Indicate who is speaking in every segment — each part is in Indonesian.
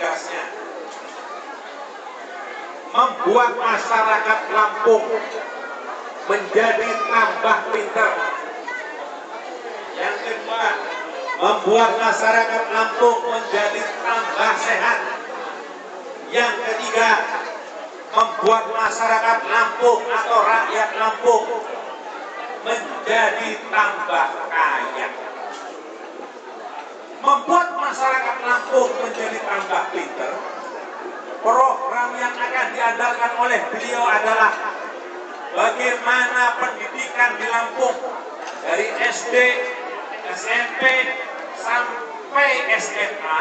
Speaker 1: tugasnya membuat masyarakat Lampung menjadi tambah pintar. Yang kedua, membuat masyarakat Lampung menjadi tambah sehat. Yang ketiga, membuat masyarakat Lampung atau rakyat Lampung menjadi tambah kaya. Membuat masyarakat Lampung menjadi tambah pintar. Program yang akan diandalkan oleh beliau adalah bagaimana pendidikan di Lampung dari SD, SMP, sampai SMA,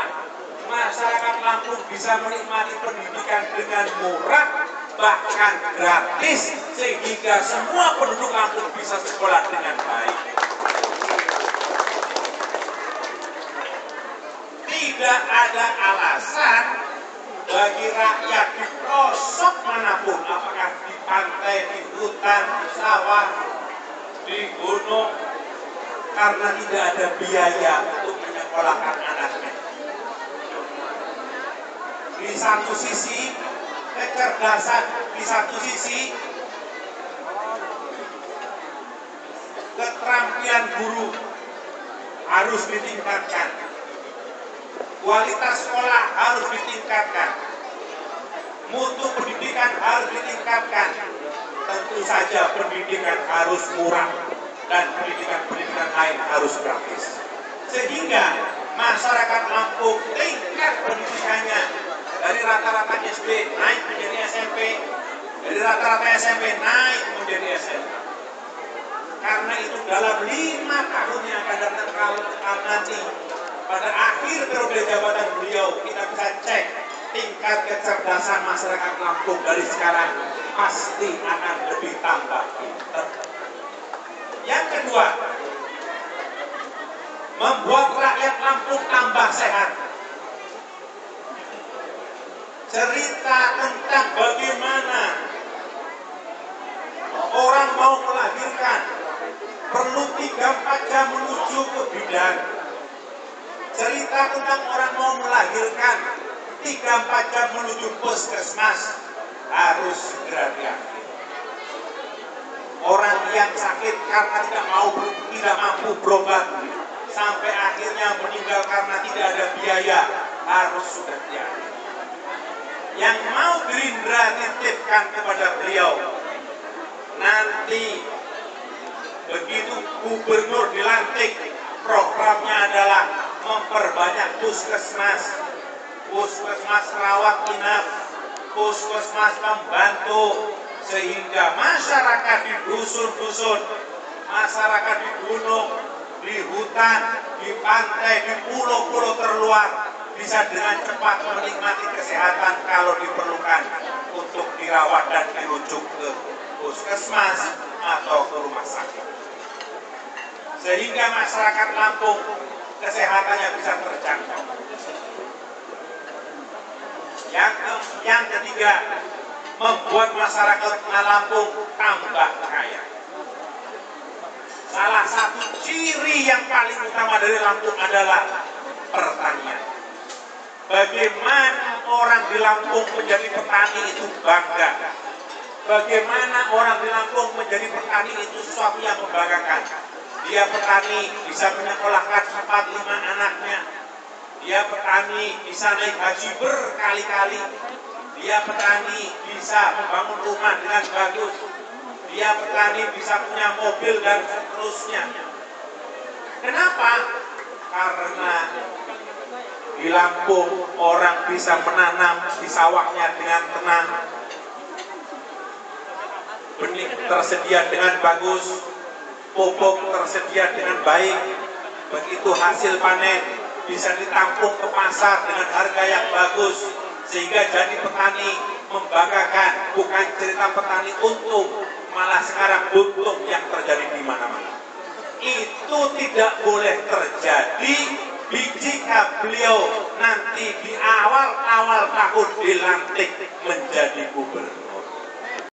Speaker 1: masyarakat Lampung bisa menikmati pendidikan dengan murah, bahkan gratis, sehingga semua penduduk Lampung bisa sekolah dengan baik. Tidak ada alasan bagi rakyat di pelosok manapun, apakah di pantai, di hutan, di sawah, di gunung, karena tidak ada biaya untuk menyekolahkan anaknya. Di satu sisi kecerdasan, di satu sisi keterampilan guru harus ditingkatkan, kualitas sekolah harus ditingkatkan, mutu pendidikan harus ditingkatkan. Tentu saja pendidikan harus murah dan pendidikan lain harus gratis, sehingga masyarakat Lampung tingkat pendidikannya dari rata-rata SD naik menjadi SMP, dari rata-rata SMP naik menjadi SMA. Karena itu dalam 5 tahun yang akan datang, kalau nanti pada akhir periode jabatan beliau kita bisa cek tingkat kecerdasan masyarakat Lampung dari sekarang pasti akan lebih tambah pintar. Yang kedua, membuat rakyat Lampung tambah sehat. Cerita tentang bagaimana orang mau melahirkan perlu 3-4 jam menuju ke bidan. Cerita tentang orang mau melahirkan 3-4 jam menuju puskesmas, harus segera diambil. Orang yang sakit karena tidak mampu berobat sampai akhirnya meninggal karena tidak ada biaya, harus sudah diambil. Yang mau Gerindra titipkan kepada beliau, nanti begitu gubernur dilantik, programnya adalah memperbanyak puskesmas, puskesmas rawat inap, puskesmas pembantu, sehingga masyarakat di dusun-dusun, masyarakat di gunung, di hutan, di pantai, di pulau-pulau terluar bisa dengan cepat menikmati kesehatan kalau diperlukan untuk dirawat dan dirujuk ke puskesmas atau ke rumah sakit. Sehingga masyarakat Lampung kesehatannya bisa terjangkau. Yang ketiga, membuat masyarakat Lampung tambah kaya. Salah satu ciri yang paling utama dari Lampung adalah pertanian. Bagaimana orang di Lampung menjadi petani itu bangga. Bagaimana orang di Lampung menjadi petani itu sesuatu yang membanggakan. Dia petani bisa menyekolahkan 4-5 anaknya. Dia petani bisa naik haji berkali-kali. Dia petani bisa membangun rumah dengan bagus. Dia petani bisa punya mobil dan seterusnya. Kenapa? Karena di Lampung orang bisa menanam di sawahnya dengan tenang. Benih tersedia dengan bagus, pupuk tersedia dengan baik. Begitu hasil panen bisa ditampung ke pasar dengan harga yang bagus, sehingga jadi petani membanggakan. Bukan cerita petani untung, malah sekarang buntung yang terjadi di mana-mana. Itu tidak boleh terjadi jika beliau nanti di awal-awal tahun dilantik menjadi gubernur.